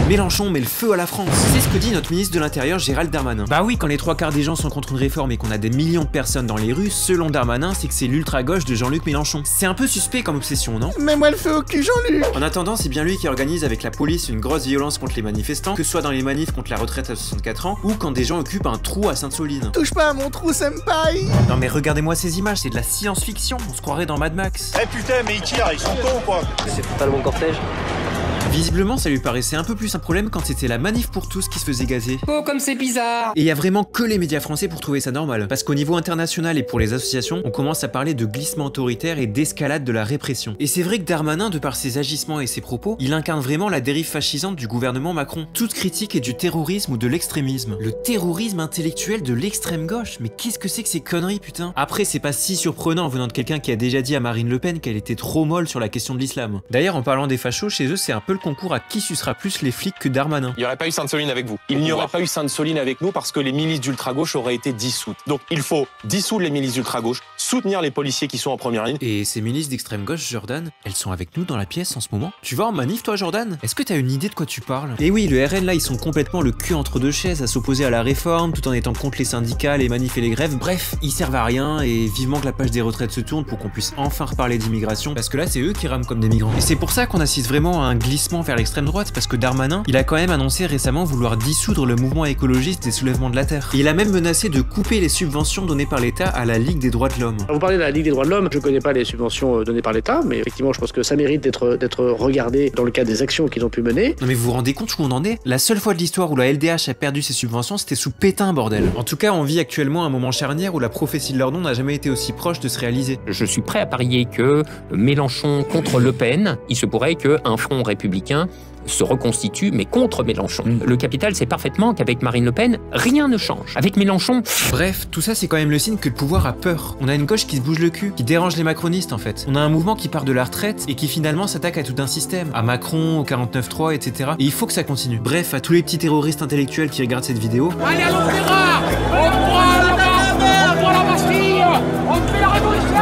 Mélenchon met le feu à la France. C'est ce que dit notre ministre de l'Intérieur Gérald Darmanin. Bah oui, quand les 3/4 des gens sont contre une réforme et qu'on a des millions de personnes dans les rues, selon Darmanin, c'est que c'est l'ultra-gauche de Jean-Luc Mélenchon. C'est un peu suspect comme obsession, non? Mets-moi le feu au cul, Jean-Luc. En attendant, c'est bien lui qui organise avec la police une grosse violence contre les manifestants, que ce soit dans les manifs contre la retraite à 64 ans, ou quand des gens occupent un trou à Sainte-Soline. Touche pas à mon trou, senpai. Non mais regardez-moi ces images, c'est de la science-fiction, on se croirait dans Mad Max. Eh putain, mais ils tirent, ils sont cons quoi. C'est totalement cortège. Visiblement, ça lui paraissait un peu plus un problème quand c'était la manif pour tous qui se faisait gazer. Oh, comme c'est bizarre! Et il y a vraiment que les médias français pour trouver ça normal. Parce qu'au niveau international et pour les associations, on commence à parler de glissement autoritaire et d'escalade de la répression. Et c'est vrai que Darmanin, de par ses agissements et ses propos, il incarne vraiment la dérive fascisante du gouvernement Macron. Toute critique est du terrorisme ou de l'extrémisme. Le terrorisme intellectuel de l'extrême gauche. Mais qu'est-ce que c'est que ces conneries, putain? Après, c'est pas si surprenant venant de quelqu'un qui a déjà dit à Marine Le Pen qu'elle était trop molle sur la question de l'islam. D'ailleurs, en parlant des fachos, chez eux, c'est un peu le concours à qui sucera plus les flics que Darmanin. Il n'y aurait pas eu Sainte-Soline avec vous. Il n'y aurait pas eu Sainte-Soline avec nous parce que les milices d'ultra-gauche auraient été dissoutes. Donc il faut dissoudre les milices d'ultra-gauche, soutenir les policiers qui sont en première ligne. Et ces milices d'extrême gauche, Jordan, elles sont avec nous dans la pièce en ce moment? Tu vas en manif toi, Jordan? Est-ce que t'as une idée de quoi tu parles? Et oui, le RN là, ils sont complètement le cul entre deux chaises à s'opposer à la réforme tout en étant contre les syndicats, les manifs et les grèves. Bref, ils servent à rien et vivement que la page des retraites se tourne pour qu'on puisse enfin reparler d'immigration parce que là, c'est eux qui rament comme des migrants. Et c'est pour ça qu'on assiste vraiment à un glissement vers l'extrême droite parce que Darmanin, il a quand même annoncé récemment vouloir dissoudre le mouvement écologiste des soulèvements de la Terre. Et il a même menacé de couper les subventions données par l'État à la Ligue des droits de l'homme. Vous parlez de la Ligue des droits de l'homme, je connais pas les subventions données par l'État, mais effectivement je pense que ça mérite d'être regardé dans le cadre des actions qu'ils ont pu mener. Non mais vous vous rendez compte où on en est? La seule fois de l'histoire où la LDH a perdu ses subventions, c'était sous Pétain, bordel. En tout cas, on vit actuellement un moment charnière où la prophétie de leur nom n'a jamais été aussi proche de se réaliser. Je suis prêt à parier que Mélenchon contre Le Pen, il se pourrait qu'un front républicain se reconstitue, mais contre Mélenchon. Le capital sait parfaitement qu'avec Marine Le Pen, rien ne change. Avec Mélenchon... Bref, tout ça c'est quand même le signe que le pouvoir a peur. On a une gauche qui se bouge le cul, qui dérange les macronistes en fait. On a un mouvement qui part de la retraite et qui finalement s'attaque à tout un système. À Macron, au 49.3, etc. Et il faut que ça continue. Bref, à tous les petits terroristes intellectuels qui regardent cette vidéo... Allez à l'opéra! On prend la Bastille! On fait la révolution!